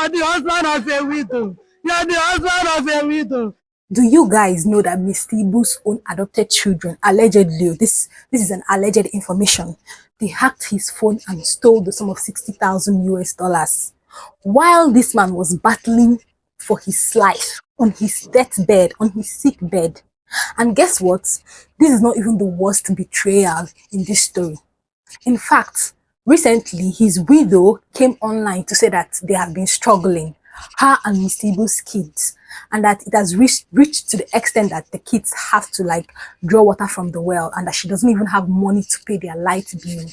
are the husband of a widow. You are the husband of a widow. Do you guys know that Mr. Ibu's own adopted children, allegedly, this is an alleged information, they hacked his phone and stole the sum of 60,000 US dollars while this man was battling for his life on his deathbed, on his sick bed. And guess what? This is not even the worst betrayal in this story. In fact, recently his widow came online to say that they have been struggling, her and Mr. Ibu's kids, and that it has reached to the extent that the kids have to like draw water from the well, and that she doesn't even have money to pay their light bill.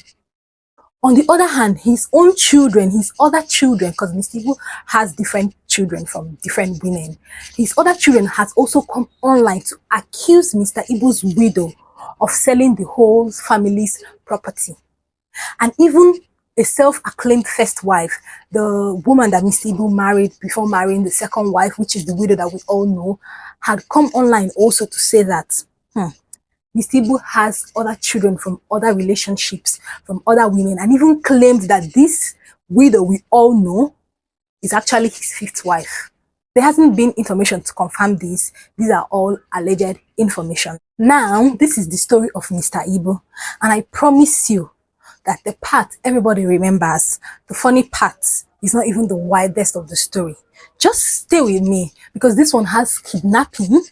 On the other hand, his own children, his other children, because Mr. Ibu has different children from different women, his other children has also come online to accuse Mr. Ibu's widow of selling the whole family's property. And even a self-acclaimed first wife, the woman that Mr. Ibu married before marrying the second wife, which is the widow that we all know, had come online also to say that Mr. Ibu has other children from other relationships, from other women, and even claimed that this widow we all know is actually his fifth wife. There hasn't been information to confirm this. These are all alleged information. Now, this is the story of Mr. Ibu, and I promise you that the part everybody remembers, the funny part, is not even the widest of the story. Just stay with me, because this one has kidnapping,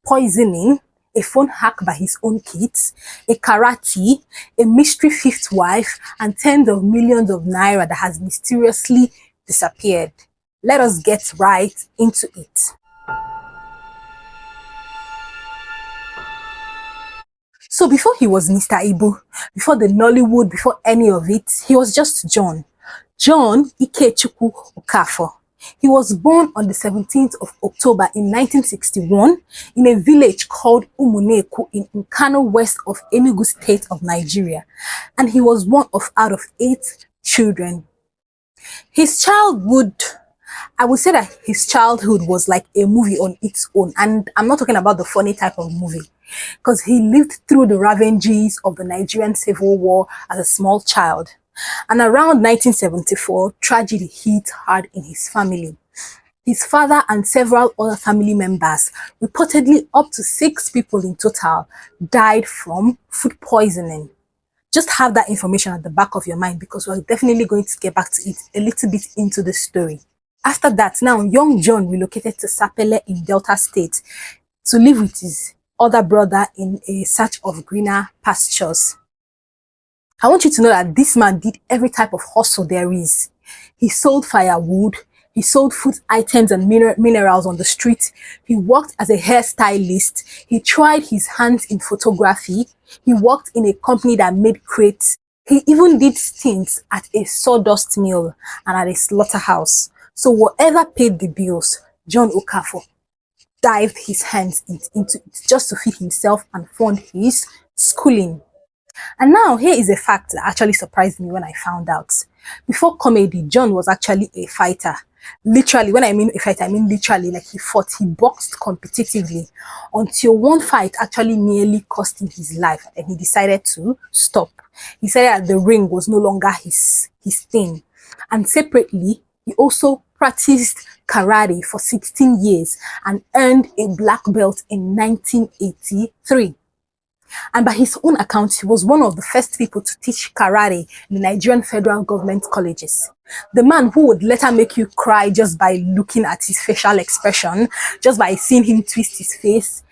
poisoning, a phone hack by his own kids, a karate, a mystery fifth wife, and tens of millions of naira that has mysteriously disappeared. Let us get right into it. So before he was Mr. Ibu, before the Nollywood, before any of it, he was just John Ikechukwu Okafor. He was born on the 17th of October in 1961 in a village called Umuneku in Nkano, west of Enugu State of Nigeria. And he was one out of 8 children. His childhood, I would say that his childhood was like a movie on its own. And I'm not talking about the funny type of movie, because he lived through the ravages of the Nigerian Civil War as a small child. And around 1974, tragedy hit hard in his family. His father and several other family members, reportedly up to 6 people in total, died from food poisoning. Just have that information at the back of your mind, because we're definitely going to get back to it a little bit into the story. After that, now young John relocated to Sapele in Delta State to live with his other brother in a search of greener pastures. I want you to know that this man did every type of hustle there is. He sold firewood, he sold food items and minerals on the street, he worked as a hairstylist, he tried his hands in photography, he worked in a company that made crates, he even did stints at a sawdust mill and at a slaughterhouse. So whatever paid the bills, John Okafor dived his hands into it just to feed himself and fund his schooling. And now here is a fact that actually surprised me when I found out. Before comedy, John was actually a fighter. Literally, when I mean a fighter, I mean literally, like he fought, he boxed competitively until one fight actually nearly cost him his life, and he decided to stop. He said that the ring was no longer his thing. And separately, he also practiced karate for 16 years and earned a black belt in 1983. And by his own account, he was one of the first people to teach karate in the Nigerian federal government colleges. The man who would later make you cry just by looking at his facial expression, just by seeing him twist his face,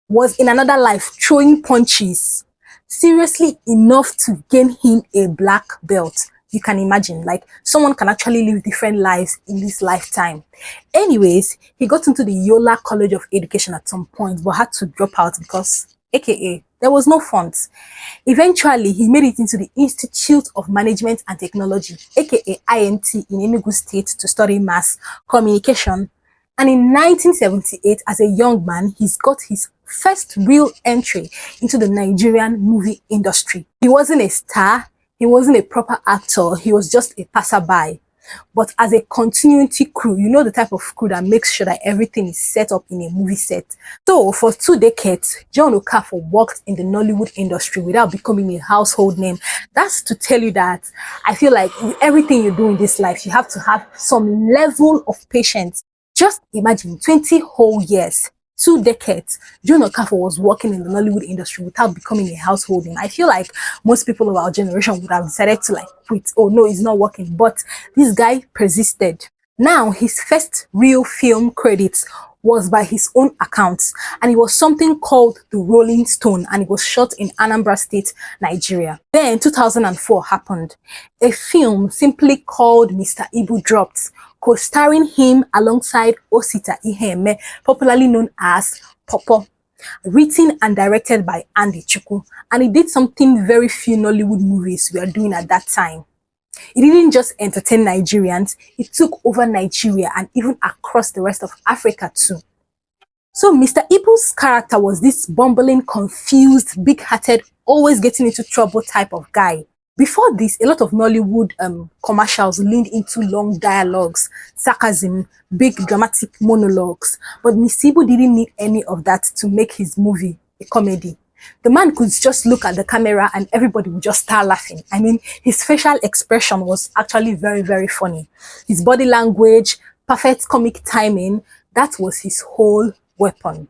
was in another life throwing punches, seriously enough to gain him a black belt. You can imagine, like, someone can actually live different lives in this lifetime. Anyways, he got into the Yola College of Education at some point, but had to drop out because, aka, there was no funds. Eventually, he made it into the Institute of Management and Technology, aka INT, in Enugu State to study mass communication. And in 1978, as a young man, he's got his first real entry into the Nigerian movie industry. He wasn't a star, he wasn't a proper actor, he was just a passerby. but as a continuity crew, you know, the type of crew that makes sure that everything is set up in a movie set. So for 2 decades, John Okafor worked in the Nollywood industry without becoming a household name. That's to tell you that I feel like with everything you do in this life, you have to have some level of patience. Just imagine 20 whole years, 2 decades, John Okafor was working in the Nollywood industry without becoming a household name. I feel like most people of our generation would have decided to like quit. Oh no, it's not working. But this guy persisted. Now, his first real film credits was by his own accounts, and it was something called The Rolling Stone, and it was shot in Anambra State, Nigeria. Then 2004 happened. A film simply called Mr. Ibu dropped, co-starring him alongside Osita Iheme, popularly known as Popo, written and directed by Andy Chukwu, and it did something very few Nollywood movies were doing at that time. It didn't just entertain Nigerians, it took over Nigeria and even across the rest of Africa too. So Mr. Ibu's character was this bumbling, confused, big-hearted, always getting into trouble type of guy. Before this, a lot of Nollywood commercials leaned into long dialogues, sarcasm, big dramatic monologues. But Mr. Ibu didn't need any of that to make his movie a comedy. The man could just look at the camera and everybody would just start laughing. I mean, his facial expression was actually very, very funny. His body language, perfect comic timing, that was his whole weapon.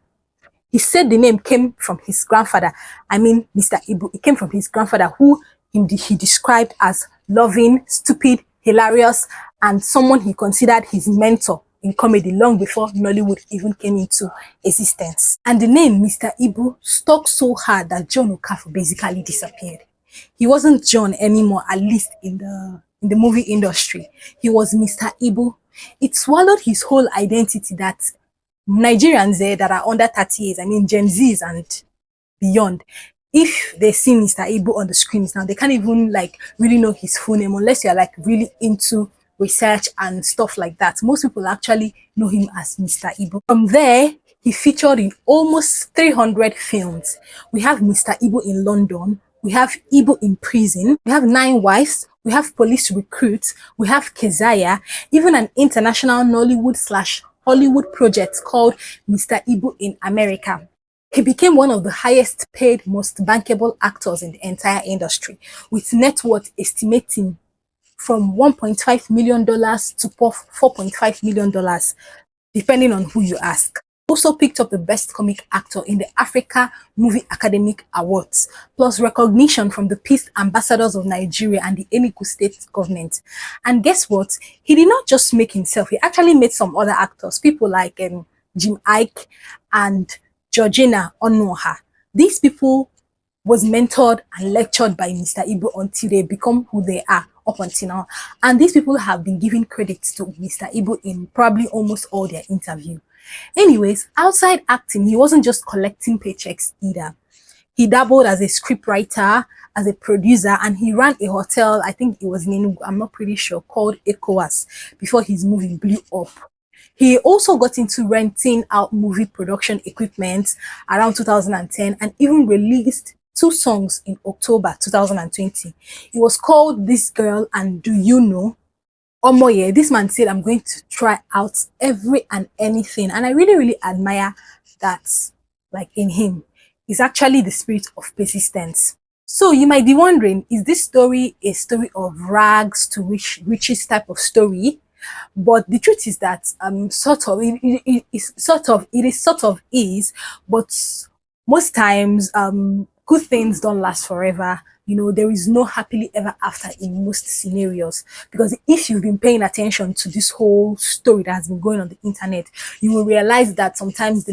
He said the name came from his grandfather. I mean, Mr. Ibu, it came from his grandfather who he described as loving, stupid, hilarious, and someone he considered his mentor in comedy long before Nollywood even came into existence. And the name Mr. Ibu stuck so hard that John Okafor basically disappeared. He wasn't John anymore, at least in the movie industry. He was Mr. Ibu. It swallowed his whole identity that Nigerians that are under 30 years, I mean Gen Zs and beyond, if they see Mr. Ibu on the screens now, they can't even like really know his full name unless you're like really into research and stuff like that. Most people actually know him as Mr. Ibu. From there, he featured in almost 300 films. We have Mr. Ibu in London, we have Ibu in prison, we have 9 Wives, we have Police Recruits, we have Keziah, even an international Nollywood/Hollywood project called Mr. Ibu in America. He became one of the highest paid, most bankable actors in the entire industry, with net worth estimating from $1.5 million to $4.5 million, depending on who you ask. Also picked up the Best Comic Actor in the Africa Movie Academic Awards, plus recognition from the Peace Ambassadors of Nigeria and the Enugu State government. And guess what? He did not just make himself, he actually made some other actors, people like Jim Ike and Georgina Onuoha. These people was mentored and lectured by Mr. Ibu until they become who they are up until now. And these people have been giving credit to Mr. Ibu in probably almost all their interview. Anyways, outside acting, he wasn't just collecting paychecks either. He dabbled as a scriptwriter, as a producer, and he ran a hotel, I think it was in Enugu, I'm not pretty sure, called Ecowas before his movie blew up. He also got into renting out movie production equipment around 2010 and even released 2 songs in October 2020. It was called This Girl and Do You Know? Omoye, this man said, I'm going to try out every and anything. And I really, really admire that, like in him. He's actually the spirit of persistence. So you might be wondering, is this story a story of rags to riches type of story? But the truth is that it is, but most times good things don't last forever. You know, there is no happily ever after in most scenarios, because if you've been paying attention to this whole story that has been going on the internet, you will realize that sometimes the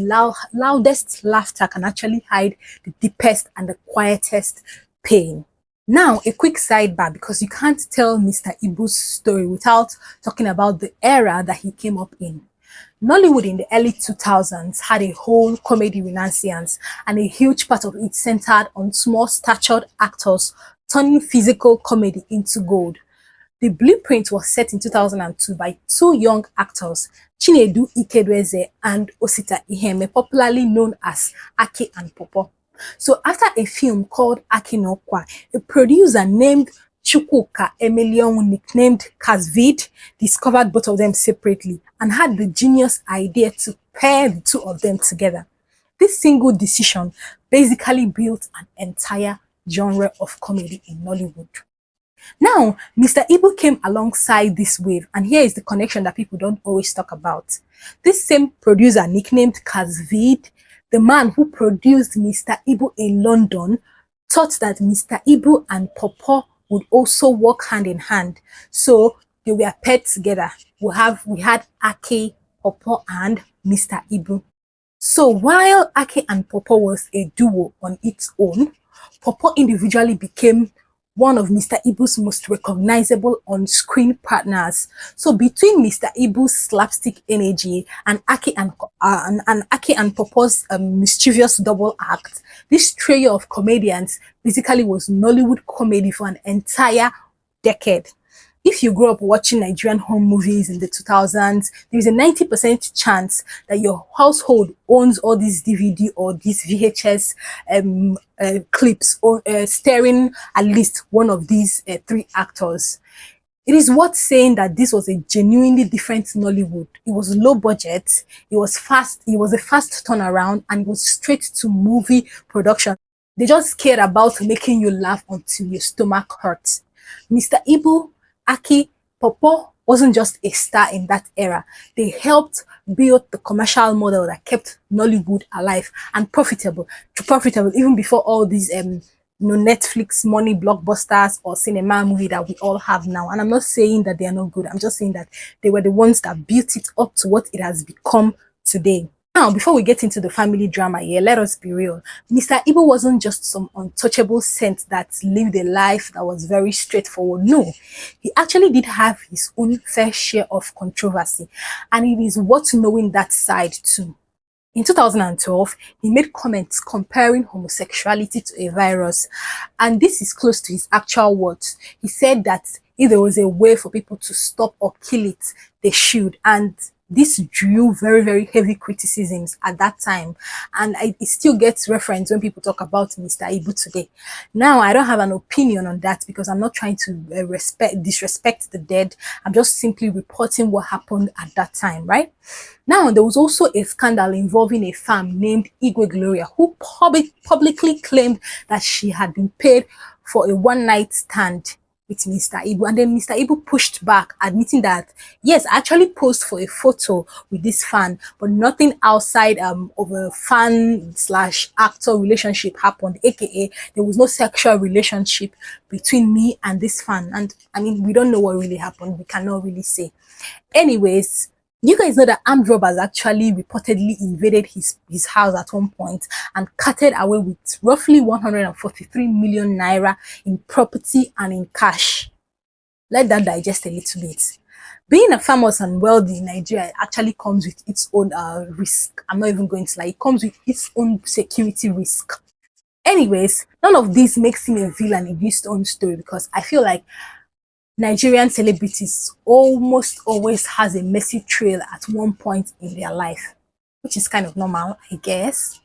loudest laughter can actually hide the deepest and the quietest pain. Now, a quick sidebar, because you can't tell Mr. Ibu's story without talking about the era that he came up in. Nollywood in the early 2000s had a whole comedy renaissance, and a huge part of it centered on small-statured actors turning physical comedy into gold. The blueprint was set in 2002 by 2 young actors, Chinedu Ikedweze and Osita Iheme, popularly known as Aki and Popo. So after a film called Akinokwa, a producer named Chukwuka Emelion, nicknamed Kazvid, discovered both of them separately and had the genius idea to pair the two of them together. This single decision basically built an entire genre of comedy in Nollywood. Now, Mr. Ibu came alongside this wave, and here is the connection that people don't always talk about. This same producer, nicknamed Kazvid, the man who produced Mr. Ibu in London, thought that Mr. Ibu and Popo would also work hand in hand. So they were paired together. We had Ake, Popo, and Mr. Ibu. So while Ake and Popo was a duo on its own, Popo individually became one of Mr. Ibu's most recognizable on-screen partners. So between Mr. Ibu's slapstick energy and Ake and Popo's mischievous double act, this trio of comedians basically was Nollywood comedy for an entire decade. If you grew up watching Nigerian home movies in the 2000s, there is a 90% chance that your household owns all these DVD or these VHS clips or starring at least one of these three actors. It is worth saying that this was a genuinely different Nollywood. It was low budget, it was fast, it was a fast turnaround, and it was straight to movie production. They just cared about making you laugh until your stomach hurts. Mr. Ibu, Ake, Popo wasn't just a star in that era. They helped build the commercial model that kept Nollywood alive and profitable even before all these Netflix money blockbusters or cinema movie that we all have now. And I'm not saying that they are not good. I'm just saying that they were the ones that built it up to what it has become today. Now, before we get into the family drama here, let us be real. Mr. Ibu wasn't just some untouchable saint that lived a life that was very straightforward. No, he actually did have his own fair share of controversy, and it is worth knowing that side too. In 2012, he made comments comparing homosexuality to a virus, and this is close to his actual words. He said that if there was a way for people to stop or kill it, they should, and this drew very, very heavy criticisms at that time, and it still gets referenced when people talk about Mr. Ibu today. Now, I don't have an opinion on that because I'm not trying to disrespect the dead. I'm just simply reporting what happened at that time, right? Now, there was also a scandal involving a farm named Igwe Gloria, who publicly claimed that she had been paid for a one-night stand with Mr. Ibu, and then Mr. Ibu pushed back, admitting that yes, I actually posed for a photo with this fan, but nothing outside of a fan slash actor relationship happened, aka there was no sexual relationship between me and this fan. And I mean, we don't know what really happened, we cannot really say. Anyways, you guys know that armed robbers actually reportedly invaded his house at one point and carted away with roughly 143 million naira in property and in cash. Let that digest a little bit. Being a famous and wealthy in Nigeria actually comes with its own risk. I'm not even going to lie, it comes with its own security risk. Anyways, none of this makes him a villain in his own story, because I feel like Nigerian celebrities almost always has a messy trail at one point in their life, which is kind of normal, I guess.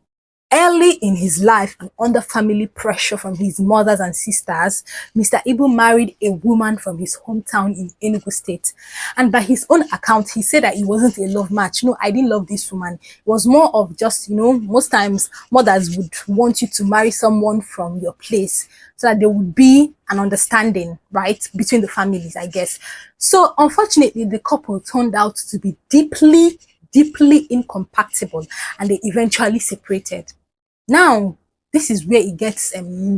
Early in his life and under family pressure from his mothers and sisters, Mr. Ibu married a woman from his hometown in Enugu State. And by his own account, he said that it wasn't a love match. No, I didn't love this woman. It was more of just, most times mothers would want you to marry someone from your place so that there would be an understanding, right, between the families, I guess. So unfortunately, the couple turned out to be deeply incompatible, and they eventually separated. Now, this is where it gets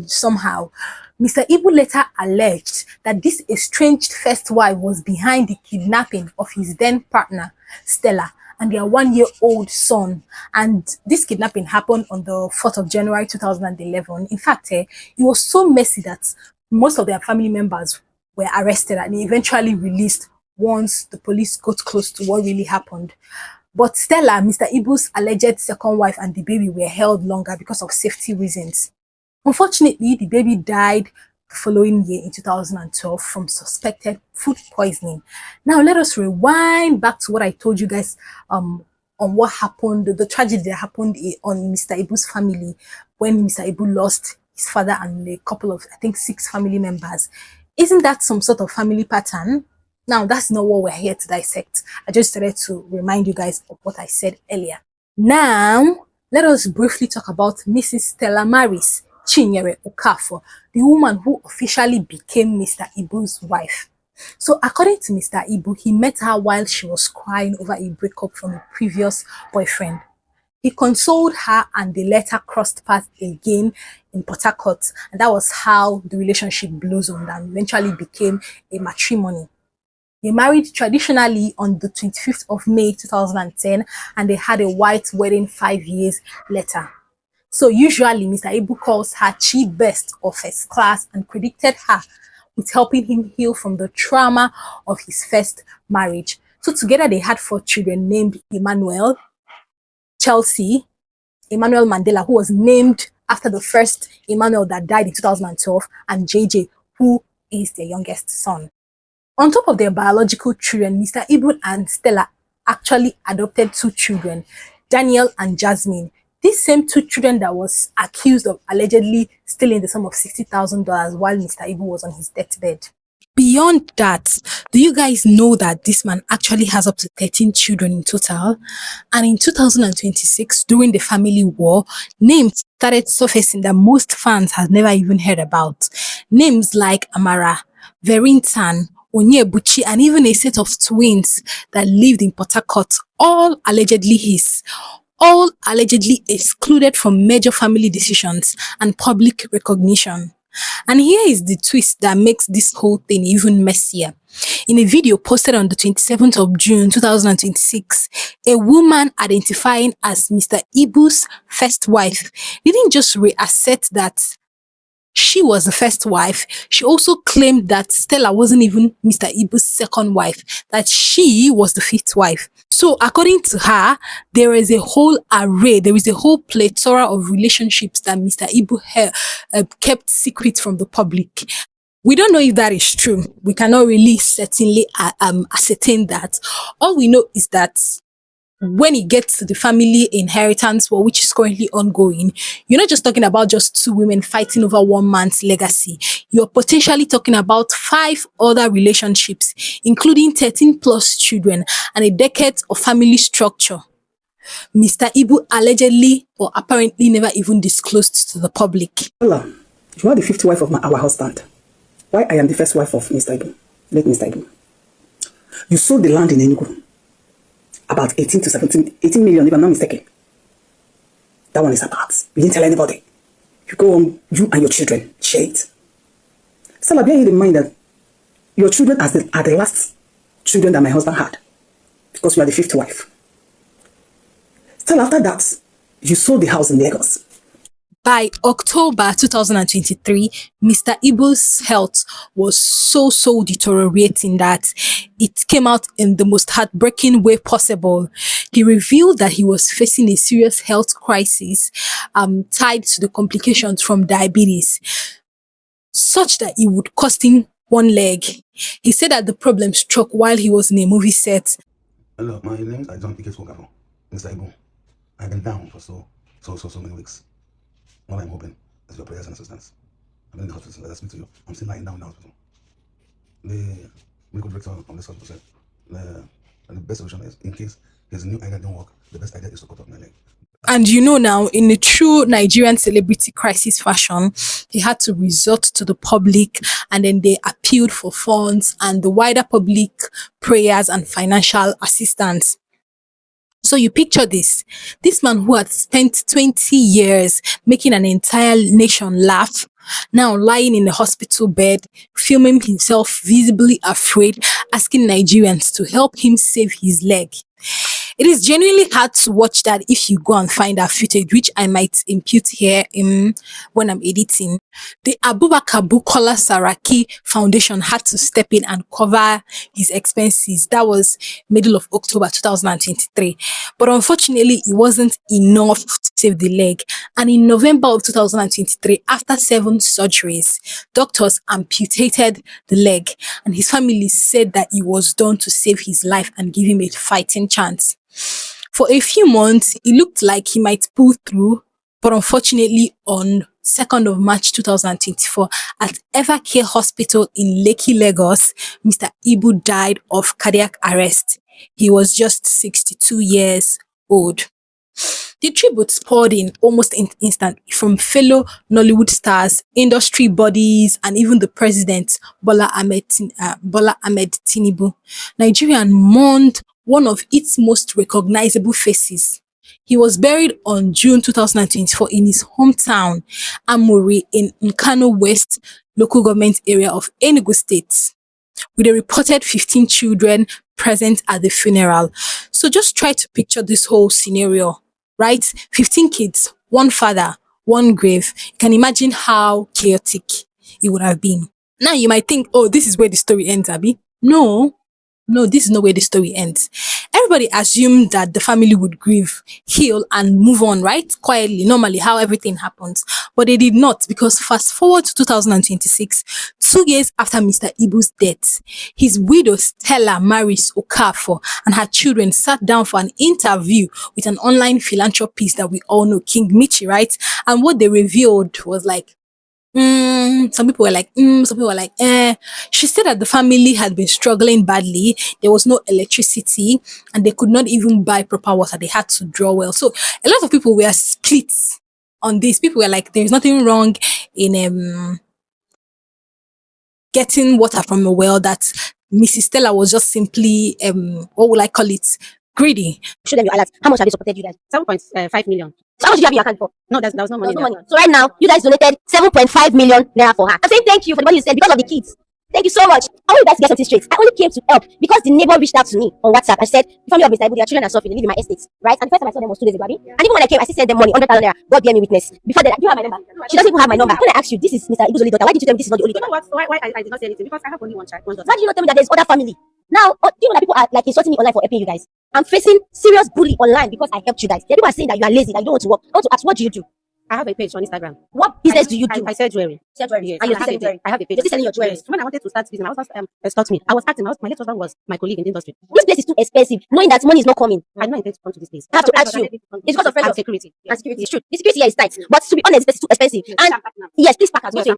somehow. Mr. Ibu later alleged that this estranged first wife was behind the kidnapping of his then partner, Stella, and their one-year-old son. And this kidnapping happened on the 4th of January 2011. In fact, it was so messy that most of their family members were arrested and eventually released once the police got close to what really happened. But Stella, Mr. Ibu's alleged second wife, and the baby were held longer because of safety reasons. Unfortunately, the baby died the following year in 2012 from suspected food poisoning. Now, let us rewind back to what I told you guys on what happened, the tragedy that happened on Mr. Ibu's family when Mr. Ibu lost his father and a couple of, I think, 6 family members. Isn't that some sort of family pattern? Now, that's not what we're here to dissect. I just started to remind you guys of what I said earlier. Now, let us briefly talk about Mrs. Stella Maris Chinyere Okafor, the woman who officially became Mr. Ibu's wife. So according to Mr. Ibu, he met her while she was crying over a breakup from a previous boyfriend. He consoled her and they later crossed paths again in Port Harcourt, and that was how the relationship blossomed and eventually became a matrimony. They married traditionally on the 25th of May 2010 and they had a white wedding 5 years later. So usually Mr. Ibu calls her chief best or first class and credited her with helping him heal from the trauma of his first marriage. So together they had 4 children named Emmanuel, Chelsea, Emmanuel Mandela, who was named after the first Emmanuel that died in 2012, and JJ, who is their youngest son. On top of their biological children, Mr. Ibu and Stella actually adopted 2 children, Daniel and Jasmine. These same 2 children that was accused of allegedly stealing the sum of $60,000 while Mr. Ibu was on his deathbed. Beyond that, do you guys know that this man actually has up to 13 children in total? And in 2026, during the family war, names started surfacing that most fans have never even heard about. Names like Amara, Verintan, Onyebuchi, and even a set of twins that lived in Port Harcourt, all allegedly his. All allegedly excluded from major family decisions and public recognition. And here is the twist that makes this whole thing even messier. In a video posted on the 27th of June 2026, a woman identifying as Mr. Ibu's first wife didn't just reassert that she was the first wife, she also claimed that Stella wasn't even Mr. Ibu's second wife, that she was the fifth wife. So according to her, there is a whole array, there is a whole plethora of relationships that Mr. Ibu kept secret from the public. We don't know if that is true. We cannot really certainly ascertain that. All we know is that when it gets to the family inheritance war, which is currently ongoing, you're not just talking about just 2 women fighting over one man's legacy. You're potentially talking about 5 other relationships, including 13 plus children and a decade of family structure. Mr. Ibu allegedly or apparently never even disclosed to the public. Allah, you are the fifth wife of our husband. Why I am the first wife of Mr. Ibu? Late Mr. Ibu. You sold the land in Enugu. About 18 million, if I'm not mistaken. That one is apart. You didn't tell anybody. You go on, you and your children, share it. Stella, bear in mind that your children are the last children that my husband had. Because you are the fifth wife. Still after that, you sold the house in Lagos. By October 2023, Mr. Ibu's health was so deteriorating that it came out in the most heartbreaking way possible. He revealed that he was facing a serious health crisis tied to the complications from diabetes, such that it would cost him one leg. He said that the problem struck while he was in a movie set. Hello, my name is Okafor, Mr. Ibu. I've been down for so many weeks. All I'm hoping is your prayers and assistance. I'm in the hospital, let me to you. I'm still lying down in the hospital. The medical director of this hospital said the best solution is, in case his new idea don't work, the best idea is to cut off my leg. And you know now, in a true Nigerian celebrity crisis fashion, he had to resort to the public and then they appealed for funds and the wider public prayers and financial assistance. So you picture this man who had spent 20 years making an entire nation laugh, now lying in a hospital bed, filming himself visibly afraid, asking Nigerians to help him save his leg. It is genuinely hard to watch that if you go and find our footage, which I might impute here when I'm editing. The Abubakar Bukola Saraki Foundation had to step in and cover his expenses. That was middle of October 2023. But unfortunately, it wasn't enough to save the leg. And in November of 2023, after 7 surgeries, doctors amputated the leg. And his family said that it was done to save his life and give him a fighting chance. For a few months, it looked like he might pull through, but unfortunately on 2nd of March 2024 at Evercare Hospital in Lekki, Lagos, Mr. Ibu died of cardiac arrest. He was just 62 years old. The tributes poured in almost instantly from fellow Nollywood stars, industry bodies, and even the president, Bola Ahmed Tinubu. Nigeria mourned one of its most recognizable faces. He was buried on June 2024 in his hometown, Amuri, in Nkano West local government area of Enugu State, with a reported 15 children present at the funeral. So just try to picture this whole scenario, right? 15 kids, one father, one grave. You can imagine how chaotic it would have been. Now you might think, oh, this is where the story ends, Abby. No, this is not where the story ends. Everybody assumed that the family would grieve, heal, and move on, right? Quietly, normally, how everything happens. But they did not, because fast forward to 2026, 2 years after Mr. Ibu's death, his widow Stella marries Okafor, and her children sat down for an interview with an online philanthropist that we all know, King Michi, right? And what they revealed was like, some people were like, some people were like, eh. She said that the family had been struggling badly. There was no electricity and they could not even buy proper water. They had to draw well. So a lot of people were split on this. People were like, there's nothing wrong in getting water from a well, that Mrs. Stella was just simply, what would I call it? Greedy. Show them your alerts. How much have they supported you guys? 7.5 million. So how much did you have in your account for? No, there was no money. There was no money. So right now, you guys donated 7.5 million naira for her. I'm saying thank you for the money you said because of the kids. Thank you so much. I want you guys to get something straight. I only came to help because the neighbor reached out to me on WhatsApp and said, the family of Mr. Ibu, their children are suffering, they live in my estate, right? And the first time I saw them was 2 days ago, Abi. And even when I came, I still sent them money, 100,000 naira. God bear me witness. Before that, do you have my number? She doesn't even have my number. When I asked you, this is Mr. Ibu's only daughter, why did you tell me this is not the only daughter? You know what? Why I did not say anything? Because I have only one child, one daughter. Why did you not tell me that there's other family? Now, do you know that people are like insulting me online for helping you guys? I'm facing serious bully online because I helped you guys. The people are saying that you are lazy, that you don't want to work. I want to ask, what do you do? I have a page on Instagram. What business do you do? I sell jewelry. Sell jewelry. Yes. And you're I still selling jewelry. I have a page. You're still selling your jewelry. Yes. When I wanted to start business, my husband stopped me. I was acting. My late husband was my colleague in the industry. This place is too expensive, knowing that money is not coming. I did not intend to come to this place. I have to ask you. It's because of pressure. And security. And security. It's true. The security here is tight. But to be honest, it's too expensive. Yes. And yes, please pack as well.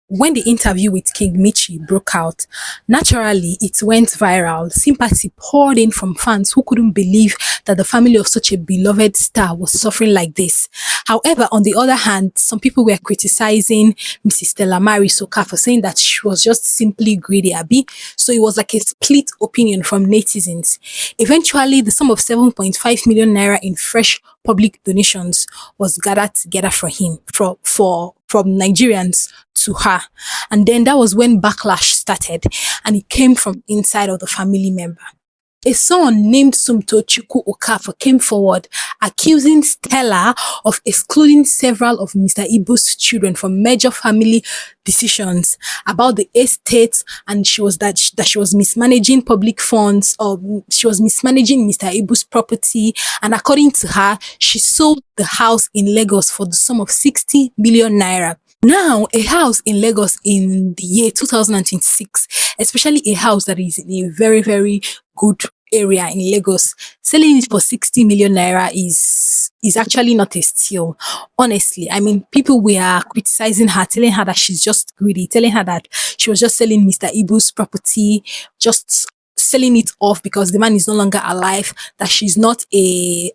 When the interview with King Michi broke out, naturally it went viral. Sympathy poured in from fans who couldn't believe that the family of such a beloved star was suffering like this. However, on the other hand, some people were criticizing Mrs. Stella Marisoka for saying that she was just simply greedy, Abi. So it was like a split opinion from netizens. Eventually, the sum of 7.5 million naira in fresh public donations was gathered together for him, from Nigerians to her. And then that was when backlash started, and it came from inside of the family member. A son named Sumtochukwu Okafor came forward accusing Stella of excluding several of Mr. Ibu's children from major family decisions about the estate, and she was mismanaging public funds, or she was mismanaging Mr. Ibu's property. And according to her, she sold the house in Lagos for the sum of 60 million naira. Now, a house in Lagos in the year 2026, especially a house that is in a very, very good area in Lagos, selling it for 60 million naira is actually not a steal. Honestly, I mean, people were criticizing her, telling her that she's just greedy, telling her that she was just selling Mr. Ibu's property, just selling it off because the man is no longer alive, that she's not a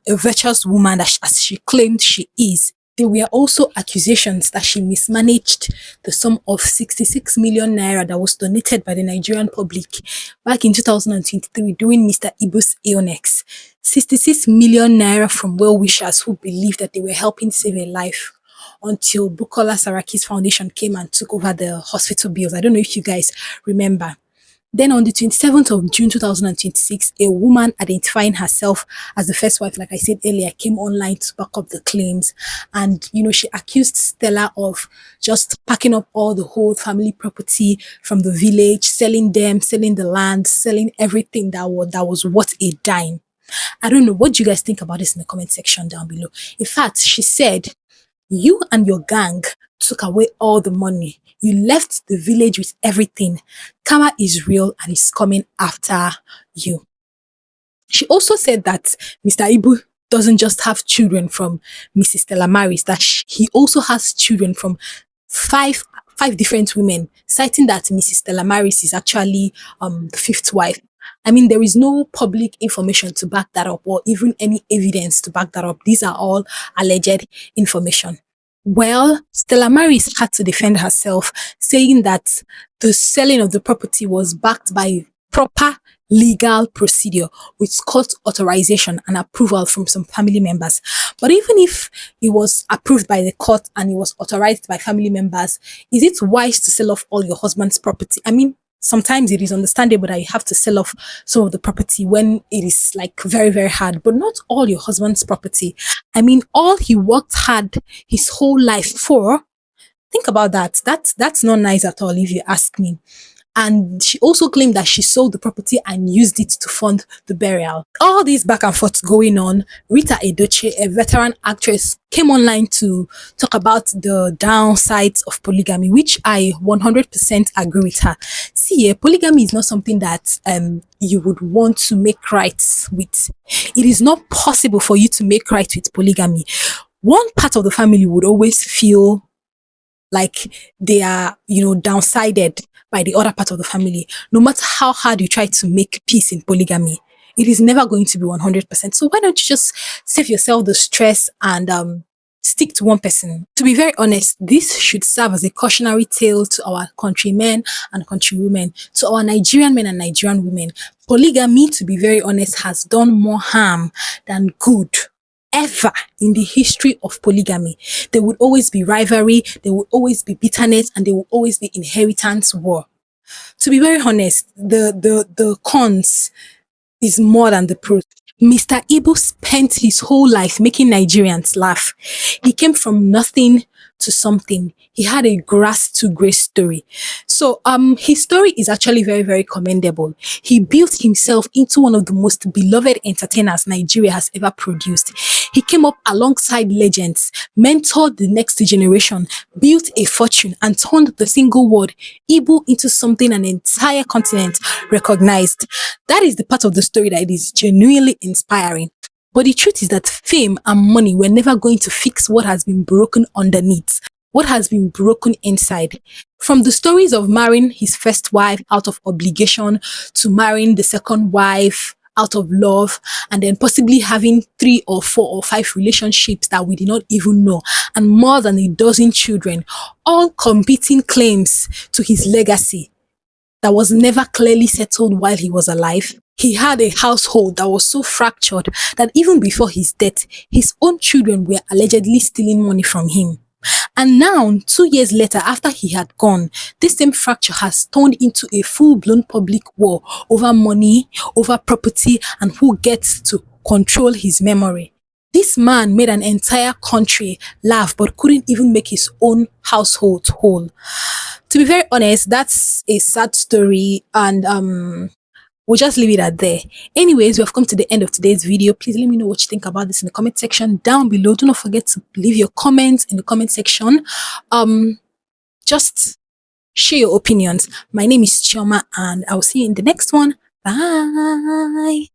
virtuous woman as she claimed she is. There were also accusations that she mismanaged the sum of 66 million naira that was donated by the Nigerian public back in 2023 during Mr. Ibu's illness. 66 million naira from well-wishers who believed that they were helping save a life, until Bukola Saraki's foundation came and took over the hospital bills. I don't know if you guys remember. Then on the 27th of June 2026, a woman identifying herself as the first wife, like I said earlier, came online to back up the claims. And, she accused Stella of just packing up all the whole family property from the village, selling them, selling the land, selling everything that was worth a dime. I don't know. What do you guys think about this in the comment section down below? In fact, she said, you and your gang took away all the money. You left the village with everything. Karma is real and is coming after you. She also said that Mr. Ibu doesn't just have children from Mrs. Stella Maris, that he also has children from five different women, citing that Mrs. Stella Maris is actually the fifth wife. I mean, there is no public information to back that up or even any evidence to back that up. These are all alleged information. Well, Stella Maris had to defend herself, saying that the selling of the property was backed by proper legal procedure with court authorization and approval from some family members. But even if it was approved by the court and it was authorized by family members, is it wise to sell off all your husband's property? I mean, sometimes it is understandable that you have to sell off some of the property when it is like very, very hard, but not all your husband's property. I mean, all he worked hard his whole life for. Think about that. That's not nice at all, if you ask me. And she also claimed that she sold the property and used it to fund the burial. All this back and forth going on, Rita Edochie, a veteran actress, came online to talk about the downsides of polygamy, which I 100% agree with her. See, polygamy is not something that you would want to make right with. It is not possible for you to make right with polygamy. One part of the family would always feel like they are, downsided by the other part of the family. No matter how hard you try to make peace in polygamy, it is never going to be 100%. So why don't you just save yourself the stress and stick to one person? To be very honest, this should serve as a cautionary tale to our countrymen and countrywomen, to our Nigerian men and Nigerian women. Polygamy, to be very honest, has done more harm than good. Ever in the history of polygamy, there would always be rivalry, there would always be bitterness, and there will always be inheritance war. To be very honest, the cons is more than the pros. Mr. Ibu'S spent his whole life making Nigerians laugh. He came from nothing to something. He had a grass to grace story. So his story is actually very, very commendable. He built himself into one of the most beloved entertainers Nigeria has ever produced. He came up alongside legends, mentored the next generation, built a fortune, and turned the single word Igbo into something an entire continent recognized. That is the part of the story that is genuinely inspiring. But the truth is that fame and money were never going to fix what has been broken underneath, what has been broken inside. From the stories of marrying his first wife out of obligation to marrying the second wife out of love, and then possibly having 3 or 4 or 5 relationships that we did not even know, and more than a dozen children, all competing claims to his legacy that was never clearly settled while he was alive. He had a household that was so fractured that even before his death, his own children were allegedly stealing money from him. And now, 2 years later, after he had gone, this same fracture has turned into a full-blown public war over money, over property, and who gets to control his memory. This man made an entire country laugh but couldn't even make his own household whole. To be very honest, that's a sad story, and we'll just leave it at there. Anyways, we have come to the end of today's video. Please let me know what you think about this in the comment section down below. Do not forget to leave your comments in the comment section. Just share your opinions. My name is Chioma, and I'll see you in the next one. Bye.